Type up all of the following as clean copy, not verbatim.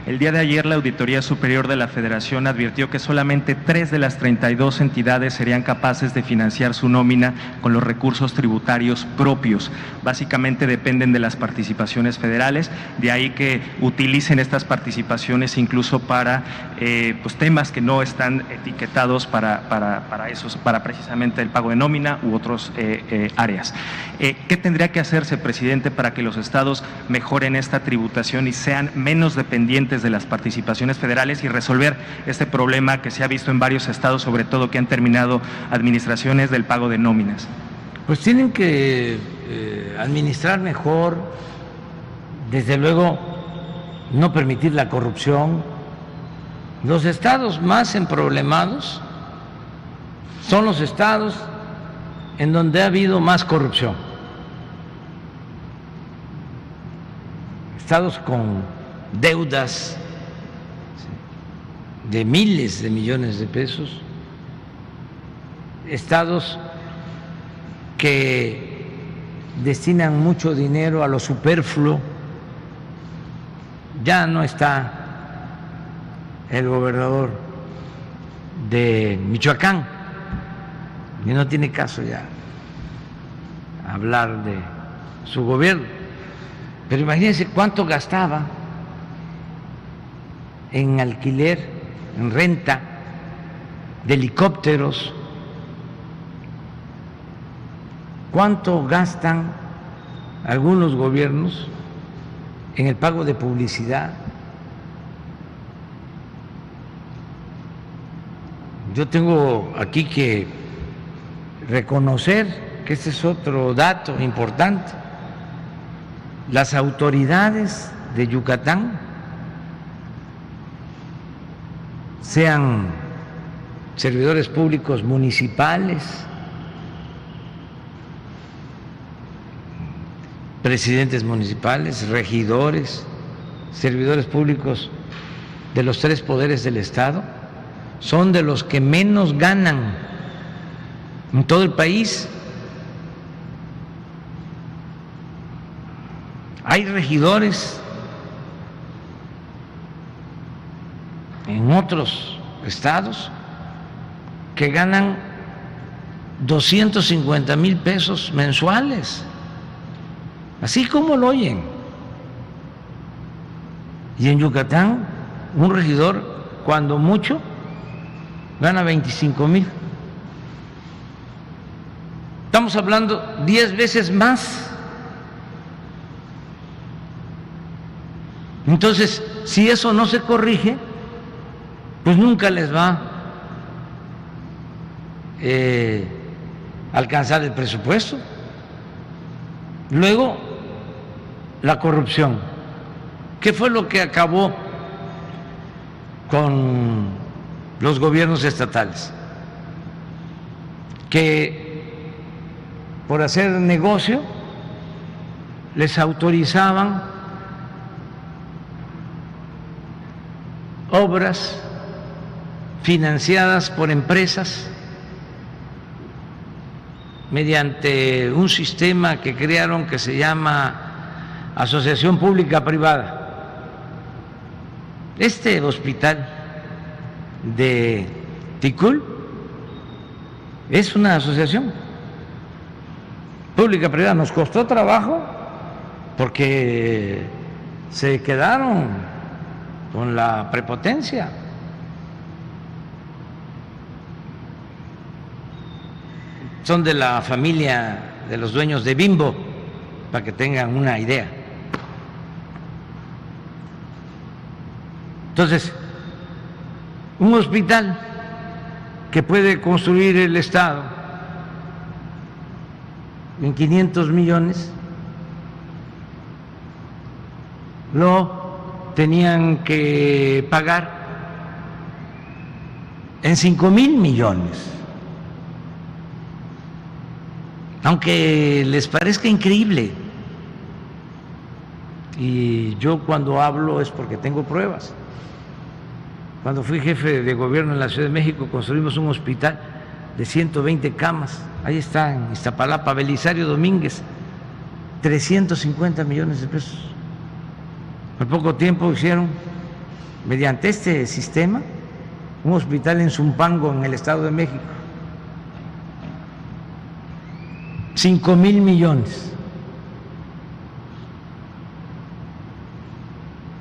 El día de ayer la Auditoría Superior de la Federación advirtió que solamente 3 de las 32 entidades serían capaces de financiar su nómina con los recursos tributarios propios. Básicamente dependen de las participaciones federales, de ahí que utilicen estas participaciones incluso para pues temas que no están etiquetados para precisamente el pago de nómina u otros áreas. ¿Qué tendría que hacerse, presidente, para que los estados mejoren esta tributación y sean menos dependientes de las participaciones federales y resolver este problema que se ha visto en varios estados, sobre todo que han terminado administraciones del pago de nóminas? Pues tienen que administrar mejor, desde luego no permitir la corrupción. Los estados más emproblemados son los estados en donde ha habido más corrupción. Estados con deudas de miles de millones de pesos, estados que destinan mucho dinero a lo superfluo. Ya no está el gobernador de Michoacán y no tiene caso ya hablar de su gobierno, pero imagínense cuánto gastaba en alquiler, en renta de helicópteros, cuánto gastan algunos gobiernos en el pago de publicidad. Yo tengo aquí que reconocer que este es otro dato importante. Las autoridades de Yucatán, sean servidores públicos municipales, presidentes municipales, regidores, servidores públicos de los 3 poderes del Estado, son de los que menos ganan en todo el país. Hay regidores en otros estados que ganan 250,000 pesos mensuales, así como lo oyen. Y en Yucatán, un regidor, cuando mucho, gana 25,000. Estamos hablando 10 veces más. Entonces, si eso no se corrige, pues nunca les va a alcanzar el presupuesto. Luego, la corrupción. ¿Qué fue lo que acabó con los gobiernos estatales? Que por hacer negocio les autorizaban obras financiadas por empresas mediante un sistema que crearon que se llama Asociación Pública-Privada. Este hospital de Ticul es una asociación pública-privada. Nos costó trabajo porque se quedaron con la prepotencia. Son de la familia de los dueños de Bimbo, para que tengan una idea. Entonces, un hospital que puede construir el Estado en 500 millones, lo tenían que pagar en 5,000 millones. Aunque les parezca increíble, y yo cuando hablo es porque tengo pruebas. Cuando fui jefe de gobierno en la Ciudad de México, construimos un hospital de 120 camas, ahí está en Iztapalapa, Belisario Domínguez, 350 millones de pesos. Al poco tiempo hicieron mediante este sistema, un hospital en Zumpango, en el Estado de México. 5,000 millones.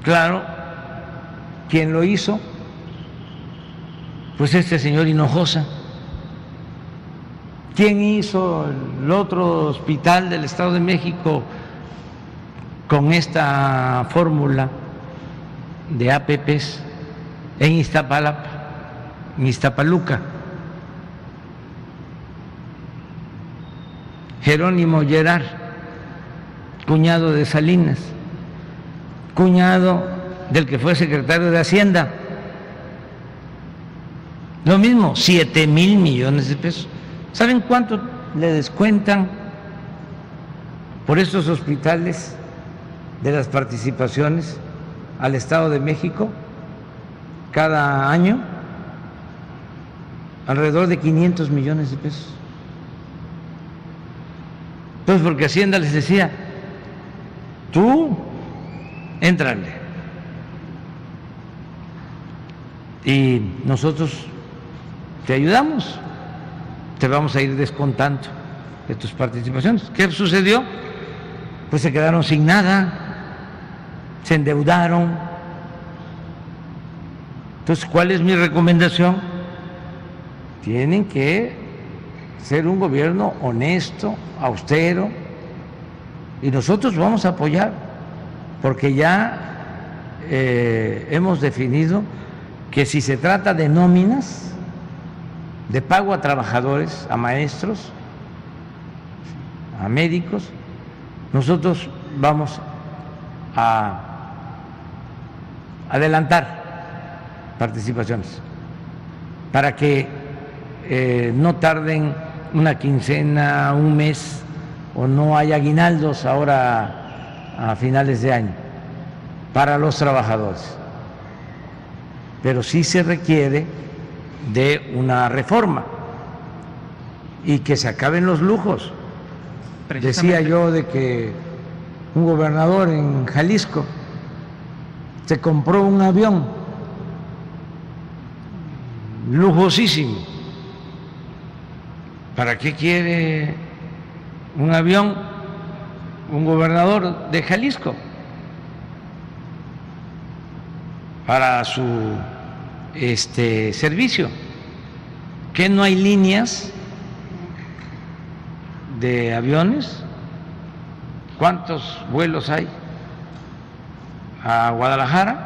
Claro, ¿quién lo hizo? Pues este señor Hinojosa. ¿Quién hizo el otro hospital del Estado de México con esta fórmula de APPs en Iztapalapa, en Iztapaluca? Jerónimo Gerard, cuñado de Salinas, cuñado del que fue secretario de Hacienda. Lo mismo, 7,000 millones de pesos. ¿Saben cuánto le descuentan por estos hospitales de las participaciones al Estado de México cada año? Alrededor de 500 millones de pesos. Entonces, porque Hacienda les decía, tú, éntrale. Y nosotros te ayudamos, te vamos a ir descontando de tus participaciones. ¿Qué sucedió? Pues se quedaron sin nada, se endeudaron. Entonces, ¿cuál es mi recomendación? Tienen que ser un gobierno honesto, austero, y nosotros vamos a apoyar, porque ya hemos definido que si se trata de nóminas, de pago a trabajadores, a maestros, a médicos, nosotros vamos a adelantar participaciones para que no tarden una quincena, un mes, o no haya aguinaldos ahora a finales de año para los trabajadores. Pero sí se requiere de una reforma y que se acaben los lujos. Decía yo de que un gobernador en Jalisco se compró un avión lujosísimo. ¿Para qué quiere un avión un gobernador de Jalisco? Para su servicio. ¿Que no hay líneas de aviones? ¿Cuántos vuelos hay a Guadalajara,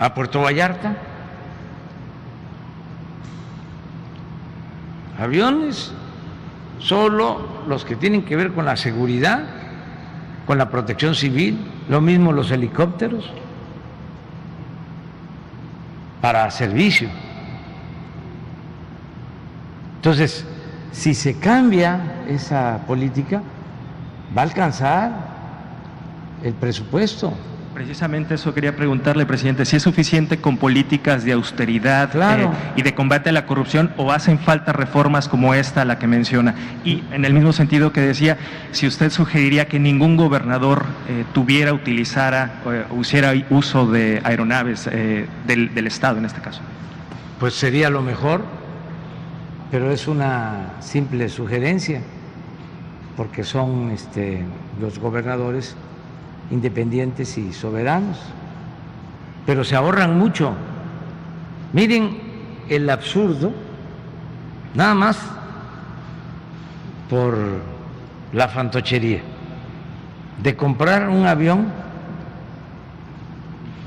a Puerto Vallarta? Aviones solo los que tienen que ver con la seguridad, con la protección civil, lo mismo los helicópteros para servicio. Entonces, si se cambia esa política, va a alcanzar el presupuesto. Precisamente eso quería preguntarle, presidente, si es suficiente con políticas de austeridad, claro, y de combate a la corrupción, o hacen falta reformas como esta, la que menciona. Y en el mismo sentido que decía, si usted sugeriría que ningún gobernador utilizara o hiciera uso de aeronaves del Estado en este caso. Pues sería lo mejor, pero es una simple sugerencia, porque son los gobernadores independientes y soberanos, pero se ahorran mucho. Miren el absurdo, nada más por la fantochería de comprar un avión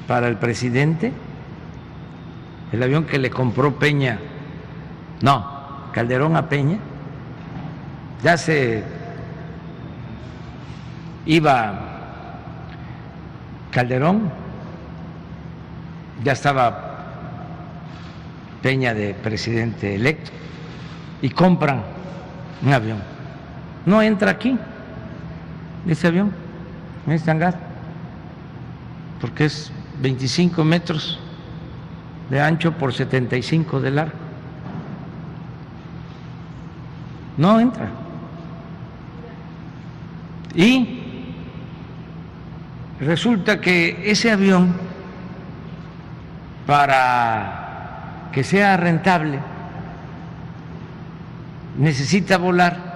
para el presidente, el avión que le compró Calderón a Peña. Ya se iba Calderón, ya estaba Peña de presidente electo, y compran un avión. No entra aquí ese avión, en este hangar, porque es 25 metros de ancho por 75 de largo. No entra. Y resulta que ese avión, para que sea rentable, necesita volar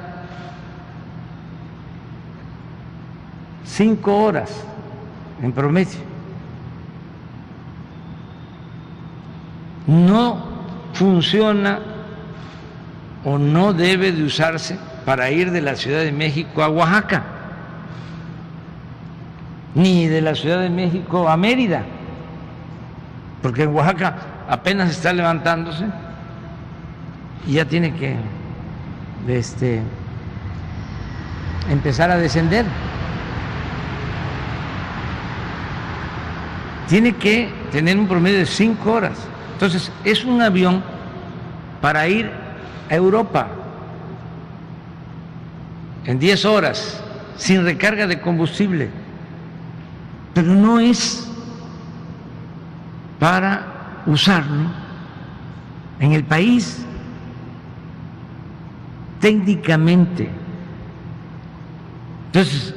5 horas en promedio. No funciona o no debe de usarse para ir de la Ciudad de México a Oaxaca, ni de la Ciudad de México a Mérida, porque en Oaxaca apenas está levantándose y ya tiene que empezar a descender. Tiene que tener un promedio de 5 horas. Entonces, es un avión para ir a Europa en 10 horas, sin recarga de combustible, pero no es para usarlo en el país técnicamente. Entonces,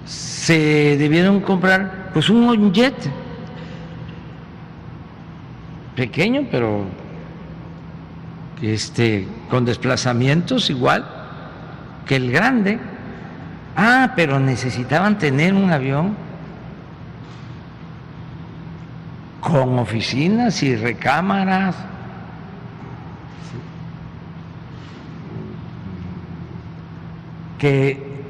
se debieron comprar pues un jet pequeño, pero con desplazamientos igual que el grande. Pero necesitaban tener un avión con oficinas y recámaras, que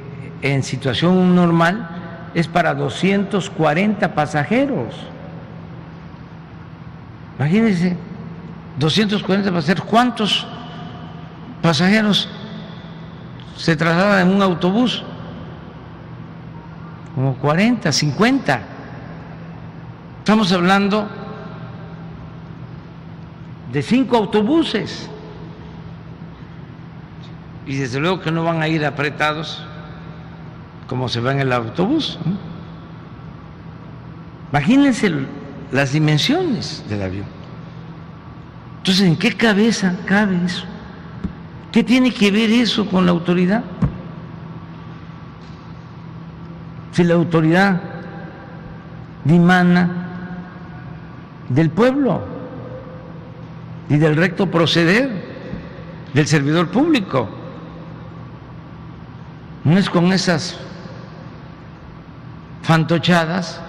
en situación normal es para 240 pasajeros. Imagínense, 240 pasajeros. ¿Cuántos pasajeros se trasladan en un autobús? Como 40, 50. Estamos hablando de 5 autobuses. Y desde luego que no van a ir apretados como se va en el autobús, ¿no? Imagínense las dimensiones del avión. Entonces, ¿en qué cabeza cabe eso? ¿Qué tiene que ver eso con la autoridad? Si la autoridad dimana del pueblo y del recto proceder del servidor público, no es con esas fantochadas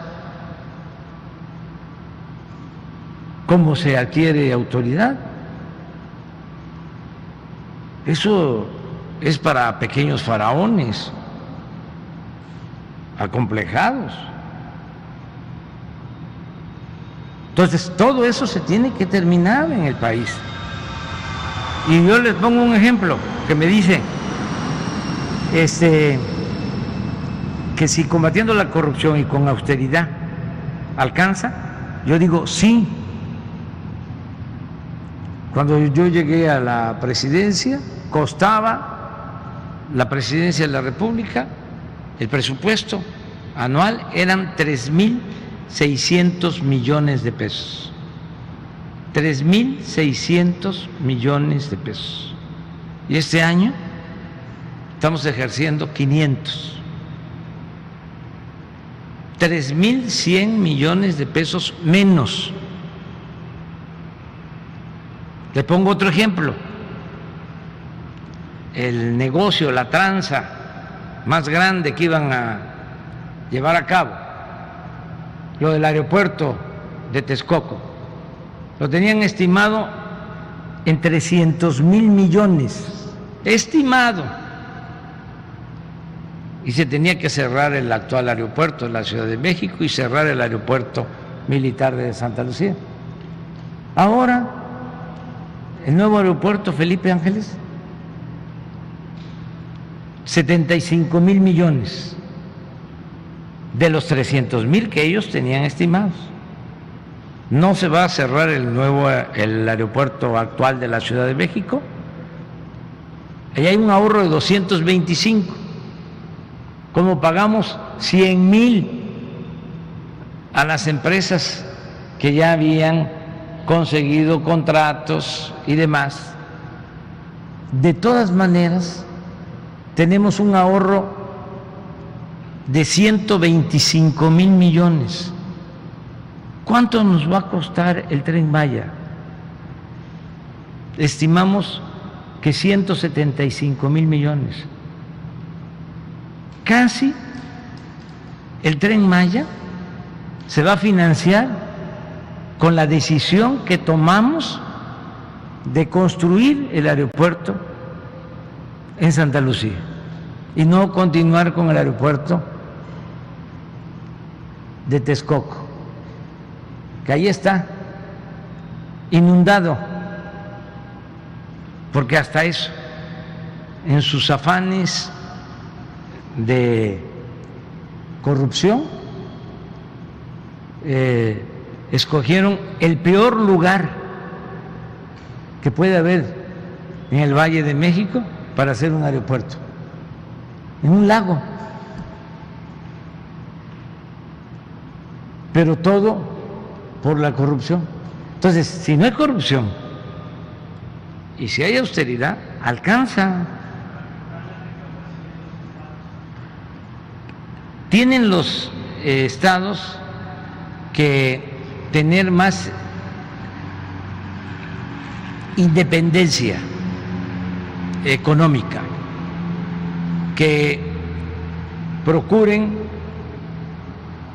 como se adquiere autoridad. Eso es para pequeños faraones acomplejados. Entonces, todo eso se tiene que terminar en el país. Y yo les pongo un ejemplo que me dice que si combatiendo la corrupción y con austeridad alcanza, yo digo sí. Cuando yo llegué a la presidencia, costaba la presidencia de la República, el presupuesto anual eran 3.600 millones de pesos. 3.600 millones de pesos. Y este año estamos ejerciendo 500. 3.100 millones de pesos menos. Le pongo otro ejemplo. El negocio, la tranza más grande que iban a llevar a cabo, lo del aeropuerto de Texcoco, lo tenían estimado en 300,000 millones, estimado, y se tenía que cerrar el actual aeropuerto de la Ciudad de México y cerrar el aeropuerto militar de Santa Lucía. Ahora, el nuevo aeropuerto Felipe Ángeles, 75,000 millones de los 300,000 que ellos tenían estimados. No se va a cerrar el aeropuerto actual de la Ciudad de México. Ahí hay un ahorro de 225. Como pagamos 100,000 a las empresas que ya habían conseguido contratos y demás, de todas maneras tenemos un ahorro de 125,000 millones. ¿Cuánto nos va a costar el Tren Maya? Estimamos que 175,000 millones. Casi el Tren Maya se va a financiar con la decisión que tomamos de construir el aeropuerto en Santa Lucía y no continuar con el aeropuerto de Texcoco, que ahí está inundado, porque hasta eso, en sus afanes de corrupción, escogieron el peor lugar que puede haber en el Valle de México para hacer un aeropuerto, en un lago. Pero todo por la corrupción. Entonces, si no hay corrupción y si hay austeridad, alcanza. Tienen los estados que tener más independencia económica, que procuren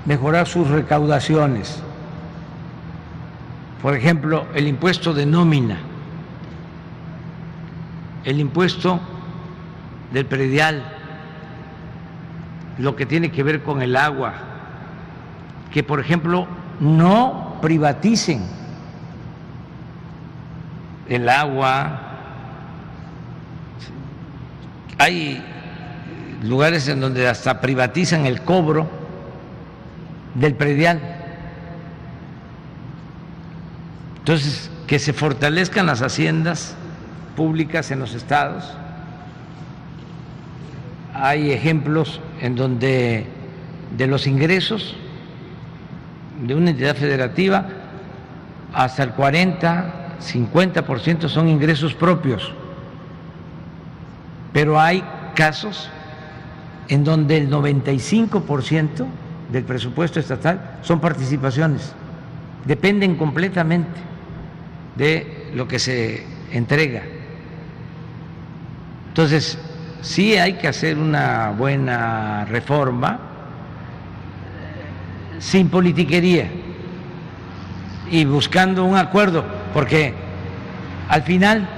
mejorar sus recaudaciones. Por ejemplo, el impuesto de nómina, el impuesto del predial, lo que tiene que ver con el agua, que por ejemplo no privaticen el agua. Hay lugares en donde hasta privatizan el cobro del predial. Entonces, que se fortalezcan las haciendas públicas en los estados. Hay ejemplos en donde de los ingresos de una entidad federativa hasta el 40-50% son ingresos propios, pero hay casos en donde el 95% del presupuesto estatal son participaciones, dependen completamente de lo que se entrega. Entonces, sí hay que hacer una buena reforma sin politiquería y buscando un acuerdo, porque al final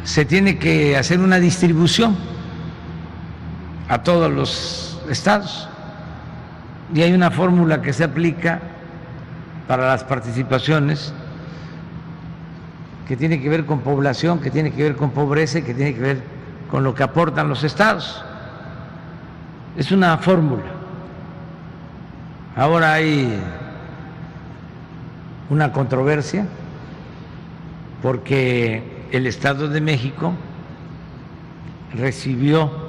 se tiene que hacer una distribución a todos los estados y hay una fórmula que se aplica para las participaciones que tiene que ver con población, que tiene que ver con pobreza y que tiene que ver con lo que aportan los estados. Es una fórmula. Ahora hay una controversia porque el Estado de México recibió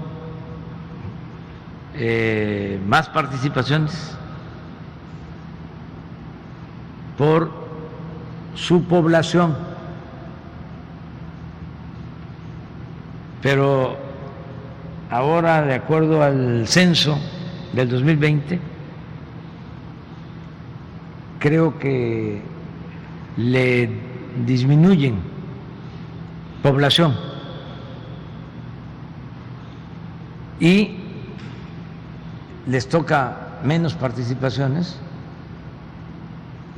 más participaciones por su población, pero ahora, de acuerdo al censo del 2020, creo que le disminuyen población y les toca menos participaciones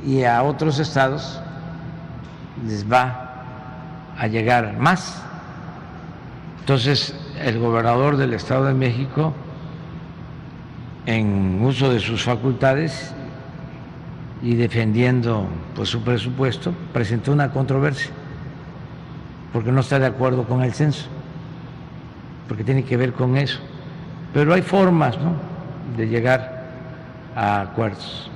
y a otros estados les va a llegar más. Entonces, el gobernador del Estado de México, en uso de sus facultades y defendiendo pues su presupuesto, presentó una controversia porque no está de acuerdo con el censo, porque tiene que ver con eso. Pero hay formas, ¿no?, de llegar a acuerdos.